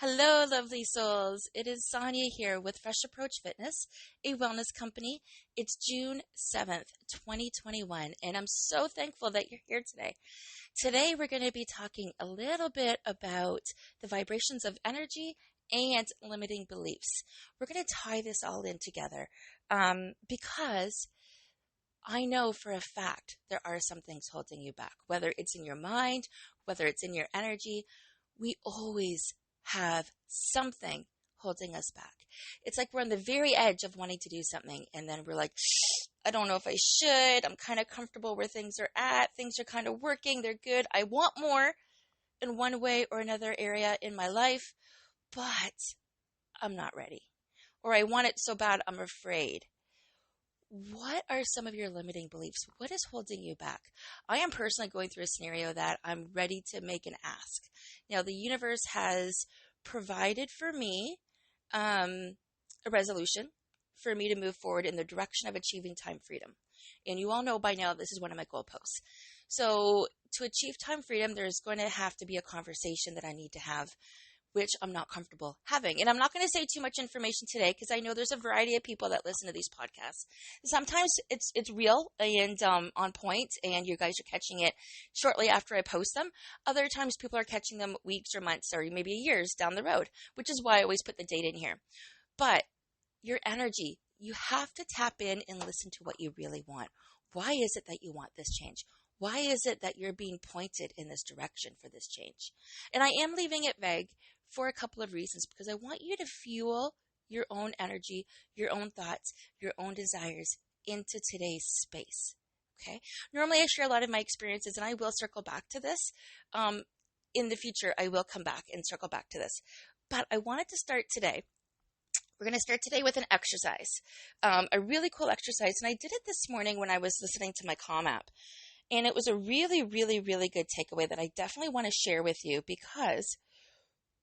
Hello, lovely souls. It is Sonia here with Fresh Approach Fitness, a wellness company. It's June 7th, 2021, and I'm so thankful that you're here today. Today, we're going to be talking a little bit about the vibrations of energy and limiting beliefs. We're going to tie this all in together because I know for a fact there are some things holding you back, whether it's in your mind, whether it's in your energy. We always have something holding us back. It's like we're on the very edge of wanting to do something, and then we're like, I don't know if I should. I'm kind of comfortable where things are at. Things are kind of working. They're good. I want more in one way or another area in my life, but I'm not ready. Or I want it so bad, I'm afraid. What are some of your limiting beliefs? What is holding you back? I am personally going through a scenario that I'm ready to make an ask. Now, the universe has provided for me a resolution for me to move forward in the direction of achieving time freedom. And you all know by now this is one of my goalposts. So to achieve time freedom, there's going to have to be a conversation that I need to have which I'm not comfortable having. And I'm not going to say too much information today because I know there's a variety of people that listen to these podcasts. Sometimes it's real and on point, and you guys are catching it shortly after I post them. Other times people are catching them weeks or months or maybe years down the road, which is why I always put the date in here. But your energy, you have to tap in and listen to what you really want. Why is it that you want this change? Why is it that you're being pointed in this direction for this change? And I am leaving it vague for a couple of reasons because I want you to fuel your own energy, your own thoughts, your own desires into today's space. Okay? Normally I share a lot of my experiences and I will circle back to this. In the future, I will come back and circle back to this. But I wanted to start today. We're going to start today with an exercise, a really cool exercise. And I did it this morning when I was listening to my Calm app. And it was a really, really, really good takeaway that I definitely want to share with you because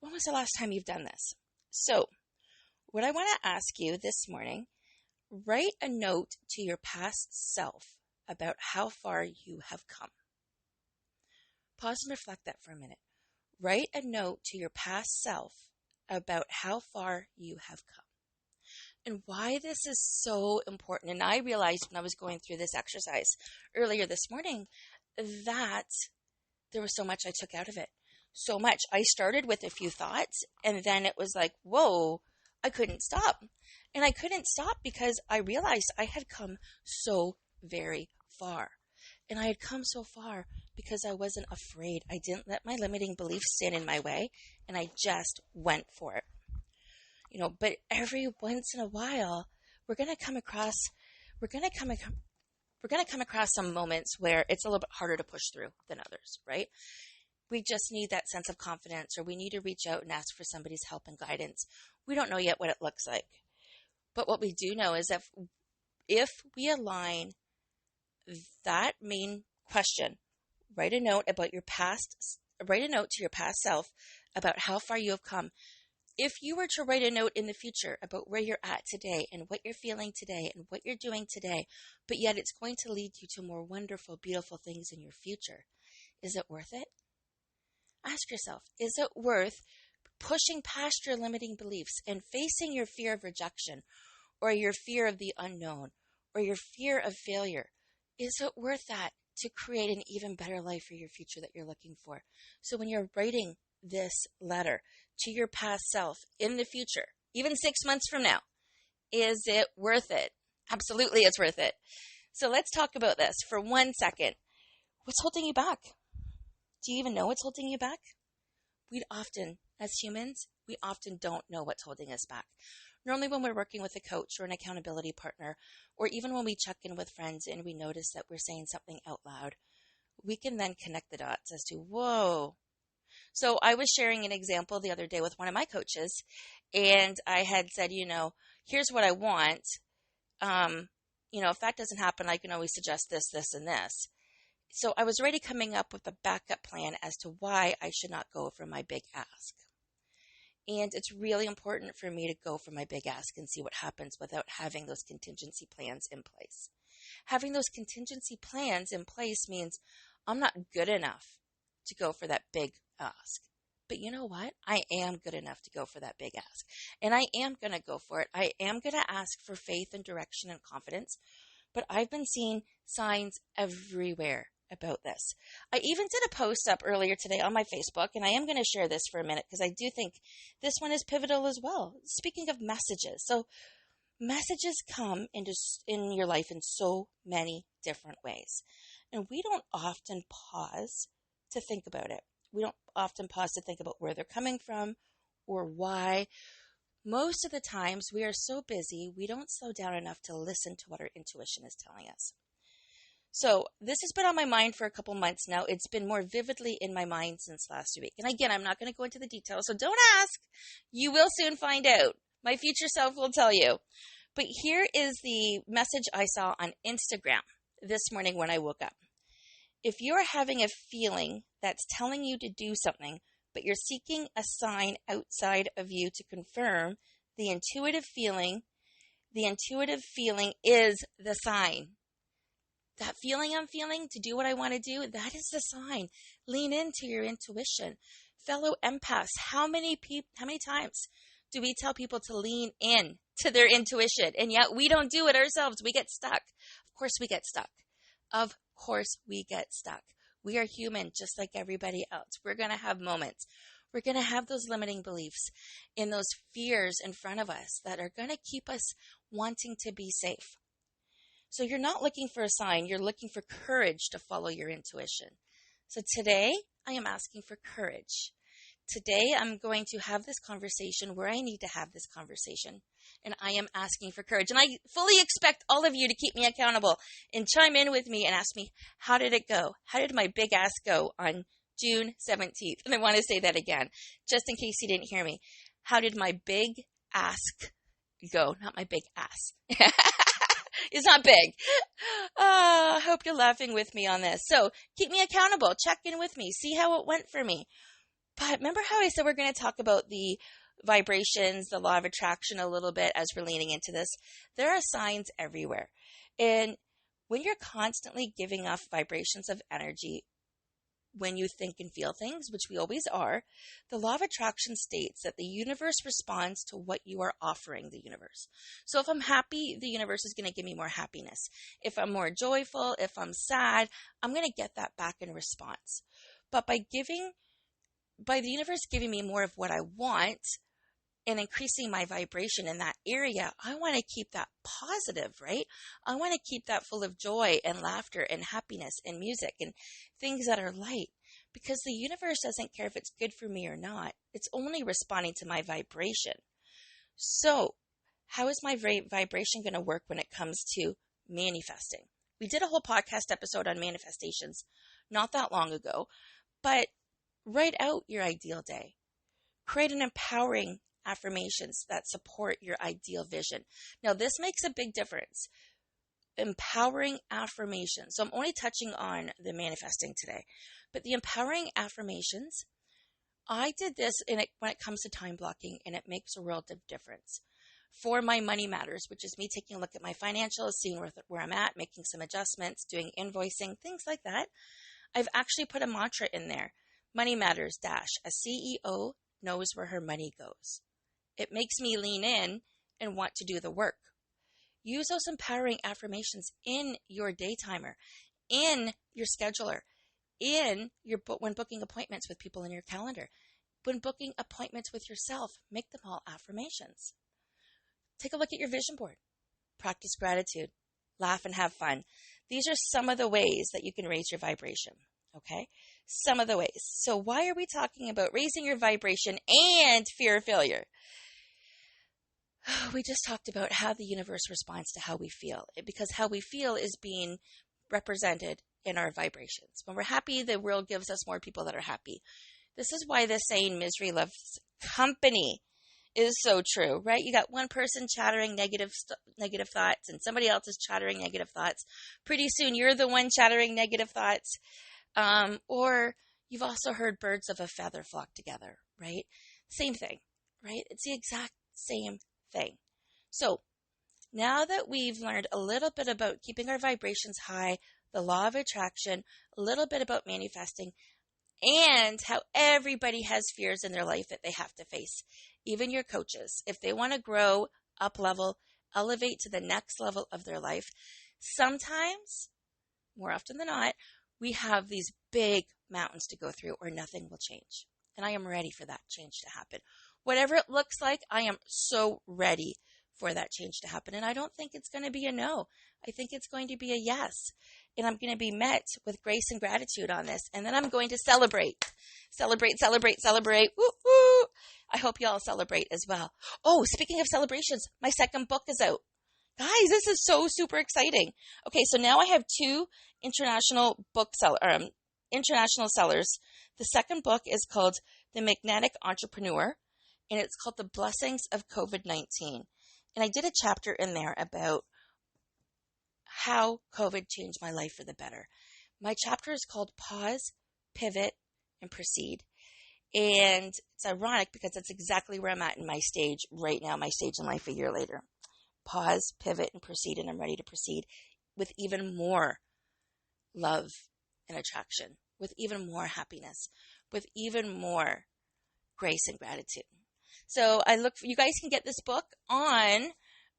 when was the last time you've done this? So, what I want to ask you this morning, write a note to your past self about how far you have come. Pause and reflect that for a minute. Write a note to your past self about how far you have come. And why this is so important. And I realized when I was going through this exercise earlier this morning that there was so much I took out of it. So much. I started with a few thoughts and then it was like, whoa, I couldn't stop. And I couldn't stop because I realized I had come so very far. And I had come so far because I wasn't afraid. I didn't let my limiting beliefs stand in my way and I just went for it. But every once in a while, we're going to come across some moments where it's a little bit harder to push through than others, right? We just need that sense of confidence, or we need to reach out and ask for somebody's help and guidance. We don't know yet what it looks like. But what we do know is that if we align that main question, write a note to your past self about how far you have come. If you were to write a note in the future about where you're at today and what you're feeling today and what you're doing today, but yet it's going to lead you to more wonderful, beautiful things in your future, is it worth it? Ask yourself, is it worth pushing past your limiting beliefs and facing your fear of rejection or your fear of the unknown or your fear of failure? Is it worth that to create an even better life for your future that you're looking for? So when you're writing this letter to your past self in the future, even 6 months from now, is it worth it? Absolutely, it's worth it. So let's talk about this for 1 second. What's holding you back? Do you even know what's holding you back? As humans, we often don't know what's holding us back. Normally when we're working with a coach or an accountability partner, or even when we check in with friends and we notice that we're saying something out loud, we can then connect the dots as to, whoa. So I was sharing an example the other day with one of my coaches, and I had said, here's what I want. If that doesn't happen, I can always suggest this, this, and this. So I was already coming up with a backup plan as to why I should not go for my big ask. And it's really important for me to go for my big ask and see what happens without having those contingency plans in place. Having those contingency plans in place means I'm not good enough to go for that big ask. But you know what? I am good enough to go for that big ask. And I am going to go for it. I am going to ask for faith and direction and confidence. But I've been seeing signs everywhere about this. I even did a post up earlier today on my Facebook, and I am going to share this for a minute because I do think this one is pivotal as well. Speaking of messages, so messages come in your life in so many different ways, and we don't often pause to think about it. We don't often pause to think about where they're coming from or why. Most of the times we are so busy, we don't slow down enough to listen to what our intuition is telling us. So this has been on my mind for a couple months now. It's been more vividly in my mind since last week. And again, I'm not going to go into the details, so don't ask. You will soon find out. My future self will tell you. But here is the message I saw on Instagram this morning when I woke up. If you're having a feeling that's telling you to do something, but you're seeking a sign outside of you to confirm the intuitive feeling is the sign. That feeling I'm feeling to do what I want to do, that is the sign. Lean into your intuition. Fellow empaths, how many times do we tell people to lean in to their intuition? And yet we don't do it ourselves. We get stuck. Of course we get stuck. Of course we get stuck. We are human just like everybody else. We're going to have moments. We're going to have those limiting beliefs and those fears in front of us that are going to keep us wanting to be safe. So you're not looking for a sign. You're looking for courage to follow your intuition. So today I am asking for courage. Today I'm going to have this conversation where I need to have this conversation. And I am asking for courage. And I fully expect all of you to keep me accountable and chime in with me and ask me, how did it go? How did my big ask go on June 17th? And I want to say that again, just in case you didn't hear me. How did my big ask go? Not my big ass. It's not big. I hope you're laughing with me on this. So keep me accountable. Check in with me. See how it went for me. But remember how I said we're going to talk about the vibrations, the law of attraction a little bit as we're leaning into this? There are signs everywhere. And when you're constantly giving off vibrations of energy, when you think and feel things, which we always are, the law of attraction states that the universe responds to what you are offering the universe. So if I'm happy, the universe is going to give me more happiness. If I'm more joyful, if I'm sad, I'm going to get that back in response. But by the universe giving me more of what I want and increasing my vibration in that area, I want to keep that positive, right? I want to keep that full of joy and laughter and happiness and music and things that are light, because the universe doesn't care if it's good for me or not. It's only responding to my vibration. So how is my vibration going to work when it comes to manifesting? We did a whole podcast episode on manifestations not that long ago, but write out your ideal day. Create an empowering affirmations that support your ideal vision. Now, this makes a big difference. Empowering affirmations. So I'm only touching on the manifesting today, but the empowering affirmations, I did this when it comes to time blocking, and it makes a world of difference. For my money matters, which is me taking a look at my financials, seeing where I'm at, making some adjustments, doing invoicing, things like that. I've actually put a mantra in there. Money matters dash. A CEO knows where her money goes. It makes me lean in and want to do the work. Use those empowering affirmations in your day timer, in your scheduler, when booking appointments with people in your calendar, when booking appointments with yourself. Make them all affirmations. Take a look at your vision board. Practice gratitude. Laugh and have fun. These are some of the ways that you can raise your vibration. Okay? Some of the ways. So why are we talking about raising your vibration and fear of failure? We just talked about how the universe responds to how we feel, because how we feel is being represented in our vibrations. When we're happy, the world gives us more people that are happy. This is why the saying misery loves company is so true, right? You got one person chattering negative thoughts and somebody else is chattering negative thoughts. Pretty soon you're the one chattering negative thoughts. Or you've also heard birds of a feather flock together, right? Same thing, right? It's the exact same thing. So now that we've learned a little bit about keeping our vibrations high, the law of attraction, a little bit about manifesting, and how everybody has fears in their life that they have to face. Even your coaches, if they want to grow up level, elevate to the next level of their life, sometimes, more often than not, we have these big mountains to go through or nothing will change. And I am ready for that change to happen. Whatever it looks like, I am so ready for that change to happen. And I don't think it's going to be a no. I think it's going to be a yes. And I'm going to be met with grace and gratitude on this. And then I'm going to celebrate. Celebrate, celebrate, celebrate. Woo, woo. I hope you all celebrate as well. Oh, speaking of celebrations, my second book is out. Guys, this is so super exciting. Okay, so now I have two international sellers. The second book is called The Magnetic Entrepreneur, and it's called The Blessings of COVID-19. And I did a chapter in there about how COVID changed my life for the better. My chapter is called Pause, Pivot, and Proceed. And it's ironic because that's exactly where I'm at in my stage right now, my stage in life a year later. Pause, pivot, and proceed, and I'm ready to proceed with even more love and attraction, with even more happiness, with even more grace and gratitude. So you guys can get this book on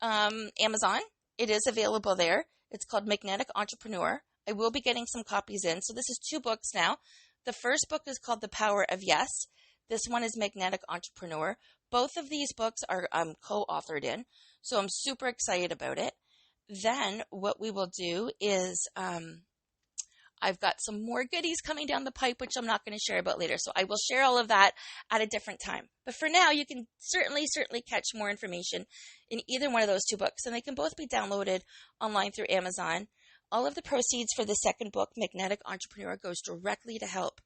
Amazon. It is available there. It's called Magnetic Entrepreneur. I will be getting some copies in. So this is 2 books now. The first book is called The Power of Yes. This one is Magnetic Entrepreneur. Both of these books are co-authored in. So I'm super excited about it. Then what we will do is I've got some more goodies coming down the pipe, which I'm not going to share about later. So I will share all of that at a different time. But for now, you can certainly catch more information in either one of those 2 books. And they can both be downloaded online through Amazon. All of the proceeds for the second book, Magnetic Entrepreneur, goes directly to help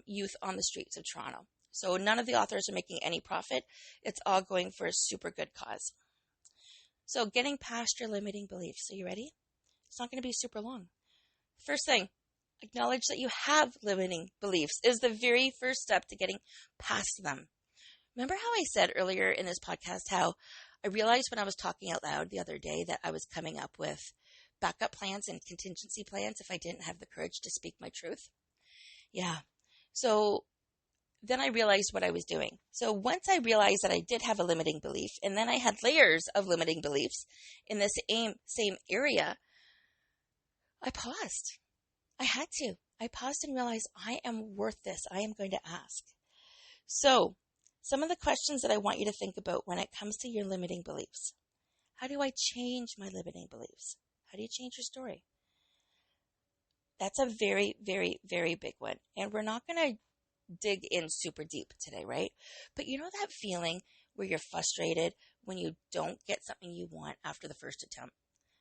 youth on the streets of Toronto. So none of the authors are making any profit. It's all going for a super good cause. So getting past your limiting beliefs. Are you ready? It's not going to be super long. First thing, acknowledge that you have limiting beliefs is the very first step to getting past them. Remember how I said earlier in this podcast how I realized when I was talking out loud the other day that I was coming up with backup plans and contingency plans if I didn't have the courage to speak my truth? Yeah. So then I realized what I was doing. So once I realized that I did have a limiting belief, and then I had layers of limiting beliefs in the same area, I paused. I had to. I paused and realized I am worth this. I am going to ask. So some of the questions that I want you to think about when it comes to your limiting beliefs. How do I change my limiting beliefs? How do you change your story? That's a very, very, very big one. And we're not going to dig in super deep today, right? But you know that feeling where you're frustrated when you don't get something you want after the first attempt?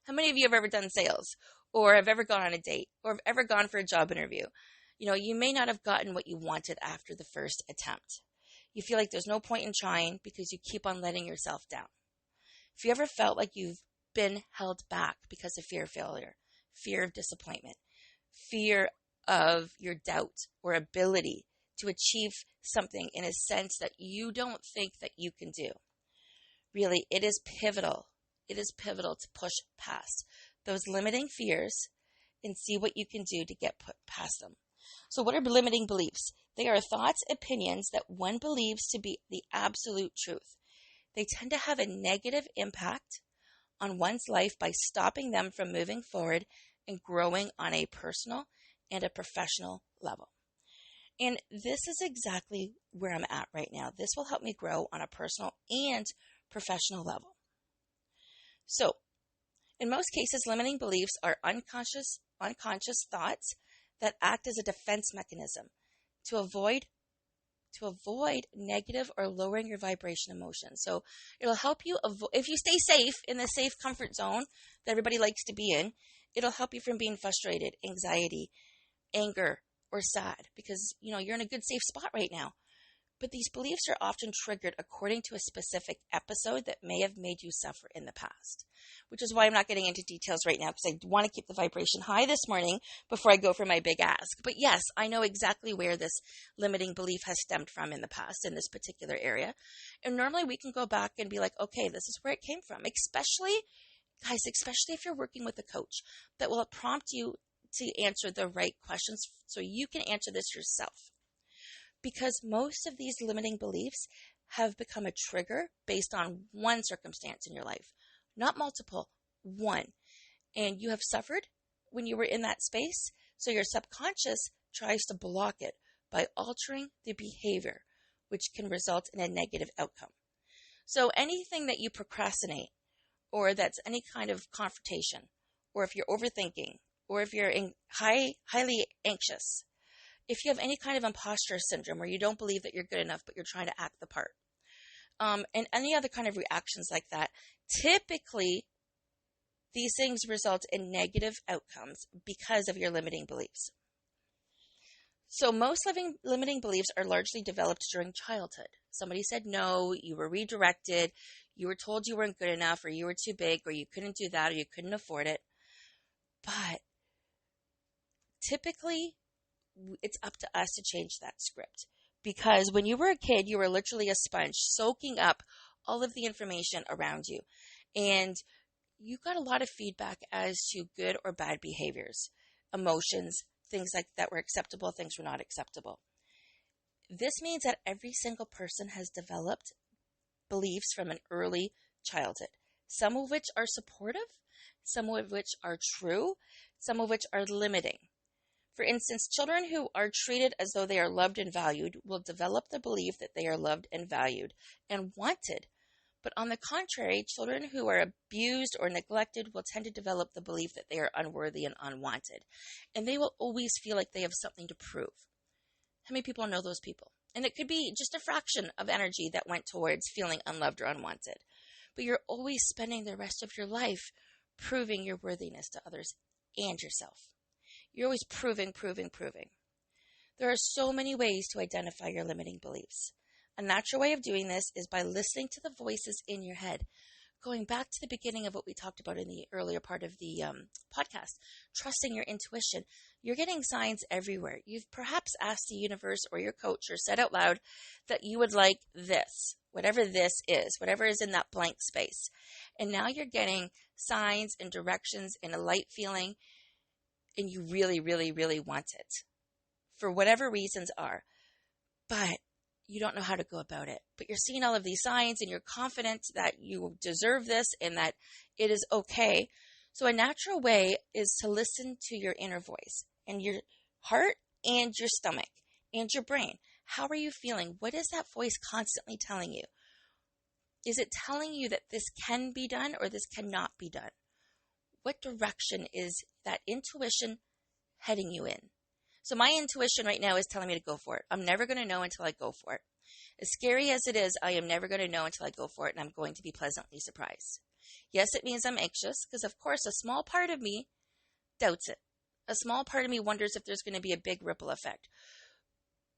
How many of you have ever done sales or have ever gone on a date or have ever gone for a job interview? You know, you may not have gotten what you wanted after the first attempt. You feel like there's no point in trying because you keep on letting yourself down. If you ever felt like you've been held back because of fear of failure, fear of disappointment, fear of your doubt or ability to achieve something in a sense that you don't think that you can do, really, it is pivotal. It is pivotal to push past those limiting fears and see what you can do to get put past them. So what are limiting beliefs? They are thoughts, opinions that one believes to be the absolute truth. They tend to have a negative impact on one's life by stopping them from moving forward and growing on a personal and a professional level. And this is exactly where I'm at right now. This will help me grow on a personal and professional level. So, in most cases, limiting beliefs are unconscious thoughts that act as a defense mechanism to avoid negative or lowering your vibration emotions. So it'll help you if you stay safe in the safe comfort zone that everybody likes to be in, it'll help you from being frustrated, anxiety, anger, or sad because, you're in a good safe spot right now. But these beliefs are often triggered according to a specific episode that may have made you suffer in the past, which is why I'm not getting into details right now because I want to keep the vibration high this morning before I go for my big ask. But yes, I know exactly where this limiting belief has stemmed from in the past in this particular area. And normally we can go back and be like, okay, this is where it came from, especially if you're working with a coach that will prompt you to answer the right questions so you can answer this yourself. Because most of these limiting beliefs have become a trigger based on one circumstance in your life, not multiple, one. And you have suffered when you were in that space, so your subconscious tries to block it by altering the behavior, which can result in a negative outcome. So anything that you procrastinate, or that's any kind of confrontation, or if you're overthinking, or if you're highly anxious, if you have any kind of imposter syndrome where you don't believe that you're good enough but you're trying to act the part, and any other kind of reactions like that, typically these things result in negative outcomes because of your limiting beliefs. So most limiting beliefs are largely developed during childhood. Somebody said no, you were redirected, you were told you weren't good enough, or you were too big, or you couldn't do that, or you couldn't afford it. But typically, it's up to us to change that script. Because when you were a kid, you were literally a sponge, soaking up all of the information around you. And you got a lot of feedback as to good or bad behaviors, emotions, things like that were acceptable, things were not acceptable. This means that every single person has developed beliefs from an early childhood, some of which are supportive, some of which are true, some of which are limiting. For instance, children who are treated as though they are loved and valued will develop the belief that they are loved and valued and wanted. But on the contrary, children who are abused or neglected will tend to develop the belief that they are unworthy and unwanted. And they will always feel like they have something to prove. How many people know those people? And it could be just a fraction of energy that went towards feeling unloved or unwanted. But you're always spending the rest of your life proving your worthiness to others and yourself. You're always proving. There are so many ways to identify your limiting beliefs. A natural way of doing this is by listening to the voices in your head. Going back to the beginning of what we talked about in the earlier part of the podcast, trusting your intuition. You're getting signs everywhere. You've perhaps asked the universe or your coach or said out loud that you would like this, whatever this is, whatever is in that blank space. And now you're getting signs and directions and a light feeling, and you really want it for whatever reasons are. But you don't know how to go about it. But you're seeing all of these signs and you're confident that you deserve this and that it is okay. So a natural way is to listen to your inner voice and your heart and your stomach and your brain. How are you feeling? What is that voice constantly telling you? Is it telling you that this can be done or this cannot be done? What direction is that intuition heading you in? So my intuition right now is telling me to go for it. I'm never going to know until I go for it. As scary as it is, I am never going to know until I go for it, and I'm going to be pleasantly surprised. Yes, it means I'm anxious, because of course a small part of me doubts it. A small part of me wonders if there's going to be a big ripple effect.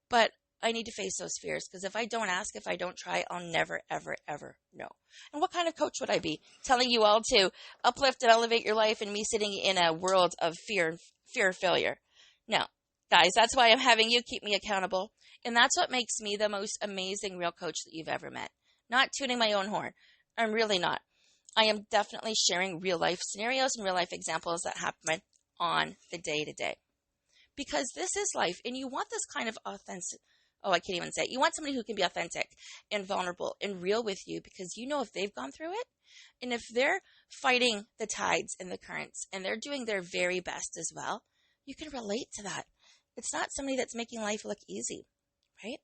But I need to face those fears, because if I don't ask, if I don't try, I'll never, ever know. And what kind of coach would I be? Telling you all to uplift and elevate your life and me sitting in a world of fear of failure. No. Guys, that's why I'm having you keep me accountable. And that's what makes me the most amazing real coach that you've ever met. Not tooting my own horn. I'm really not. I am definitely sharing real life scenarios and real life examples that happen on the day-to-day. Because this is life, and you want this kind of authentic. Oh, I can't even say it. You want somebody who can be authentic and vulnerable and real with you, because you know if they've gone through it, and if they're fighting the tides and the currents, and they're doing their very best as well, you can relate to that. It's not somebody that's making life look easy, right?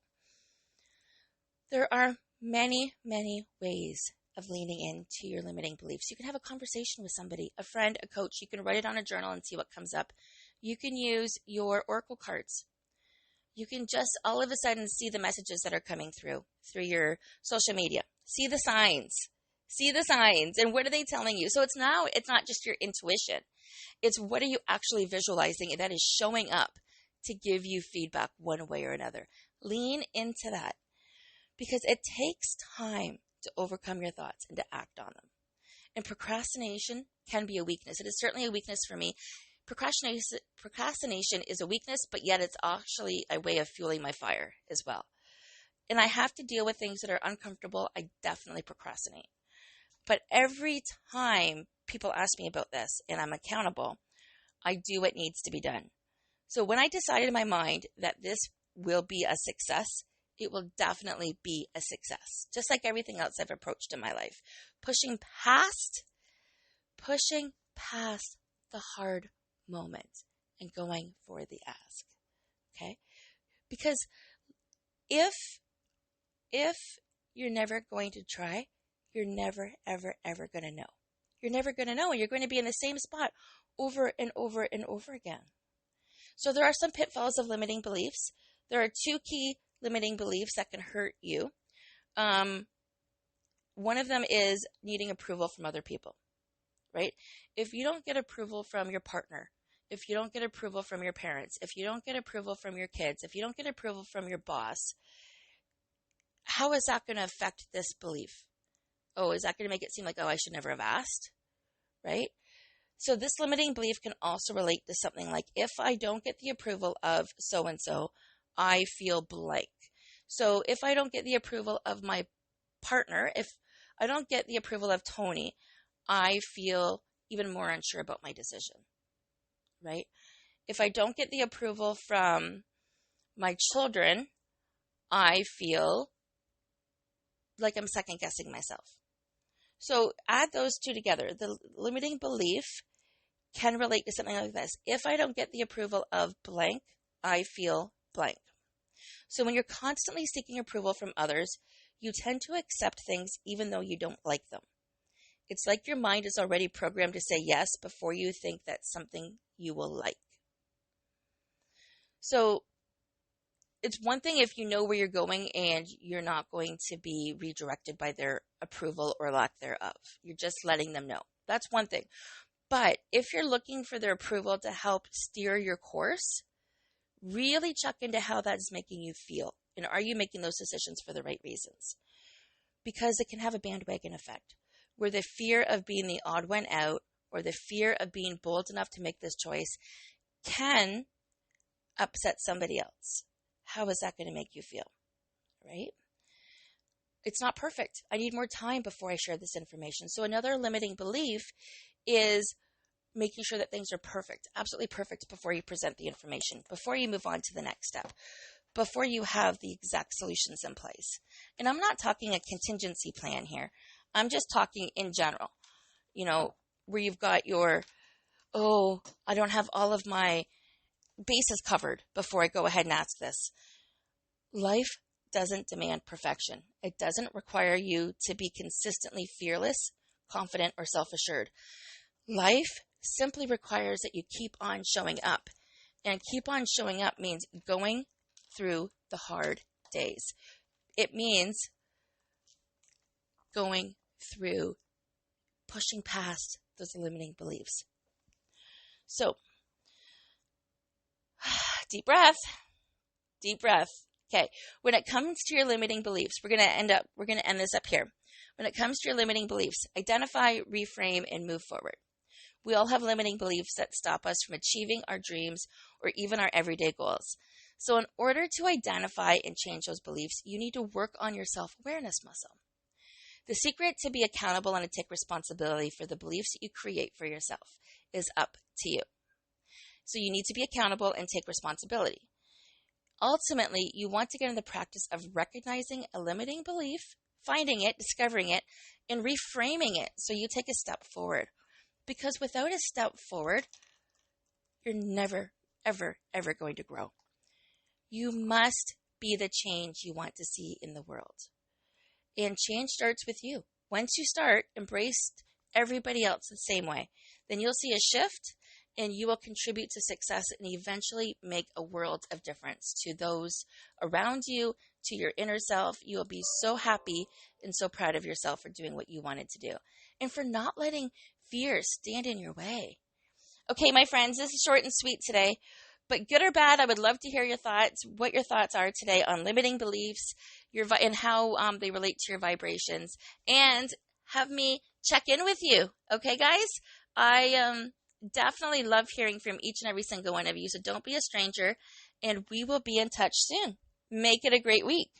There are many ways of leaning into your limiting beliefs. You can have a conversation with somebody, a friend, a coach. You can write it on a journal and see what comes up. You can use your oracle cards. You can just all of a sudden see the messages that are coming through your social media. See the signs. And what are they telling you? So it's not just your intuition. It's what are you actually visualizing that is showing up to give you feedback one way or another. Lean into that, because it takes time to overcome your thoughts and to act on them. And procrastination can be a weakness. It is certainly a weakness for me. Procrastination is a weakness, but yet it's actually a way of fueling my fire as well. And I have to deal with things that are uncomfortable. I definitely procrastinate. But every time people ask me about this and I'm accountable, I do what needs to be done. So when I decided in my mind that this will be a success, it will definitely be a success. Just like everything else I've approached in my life. Pushing past the hard moment and going for the ask. Okay? Because if you're never going to try, you're never, ever, ever going to know. You're never going to know, and you're going to be in the same spot over and over and over again. So there are some pitfalls of limiting beliefs. There are 2 key limiting beliefs that can hurt you. One of them is needing approval from other people, right? If you don't get approval from your partner, if you don't get approval from your parents, if you don't get approval from your kids, if you don't get approval from your boss, how is that going to affect this belief? Oh, is that going to make it seem like, oh, I should never have asked, right? So this limiting belief can also relate to something like, if I don't get the approval of so-and-so, I feel blank. So if I don't get the approval of my partner, if I don't get the approval of Tony, I feel even more unsure about my decision, right? If I don't get the approval from my children, I feel like I'm second guessing myself. So add those 2 together. The limiting belief can relate to something like this. If I don't get the approval of blank, I feel blank. So when you're constantly seeking approval from others, you tend to accept things even though you don't like them. It's like your mind is already programmed to say yes before you think that's something you will like. So it's one thing if you know where you're going and you're not going to be redirected by their approval or lack thereof. You're just letting them know. That's one thing. But if you're looking for their approval to help steer your course, really check into how that is making you feel. And are you making those decisions for the right reasons? Because it can have a bandwagon effect, where the fear of being the odd one out or the fear of being bold enough to make this choice can upset somebody else. How is that going to make you feel, right? It's not perfect. I need more time before I share this information. So another limiting belief is making sure that things are perfect, absolutely perfect before you present the information, before you move on to the next step, before you have the exact solutions in place. And I'm not talking a contingency plan here. I'm just talking in general, where you've got your, oh, I don't have all of my bases covered before I go ahead and ask this. Life doesn't demand perfection. It doesn't require you to be consistently fearless, confident, or self-assured. Life simply requires that you keep on showing up. And keep on showing up means going through the hard days. It means going through pushing past those limiting beliefs. So, deep breath. Okay. When it comes to your limiting beliefs, we're going to end this up here. When it comes to your limiting beliefs, identify, reframe, and move forward. We all have limiting beliefs that stop us from achieving our dreams or even our everyday goals. So in order to identify and change those beliefs, you need to work on your self-awareness muscle. The secret to be accountable and to take responsibility for the beliefs that you create for yourself is up to you. So you need to be accountable and take responsibility. Ultimately, you want to get in the practice of recognizing a limiting belief, finding it, discovering it, and reframing it so you take a step forward. Because without a step forward, you're never, ever, ever going to grow. You must be the change you want to see in the world. And change starts with you. Once you start, embrace everybody else the same way. Then you'll see a shift and you will contribute to success and eventually make a world of difference to those around you, to your inner self. You will be so happy and so proud of yourself for doing what you wanted to do and for not letting fear stand in your way. Okay, my friends, this is short and sweet today, but good or bad, I would love to hear your thoughts, what your thoughts are today on limiting beliefs and how they relate to your vibrations, and have me check in with you. Okay, guys? I definitely love hearing from each and every single one of you, so don't be a stranger, and we will be in touch soon. Make it a great week.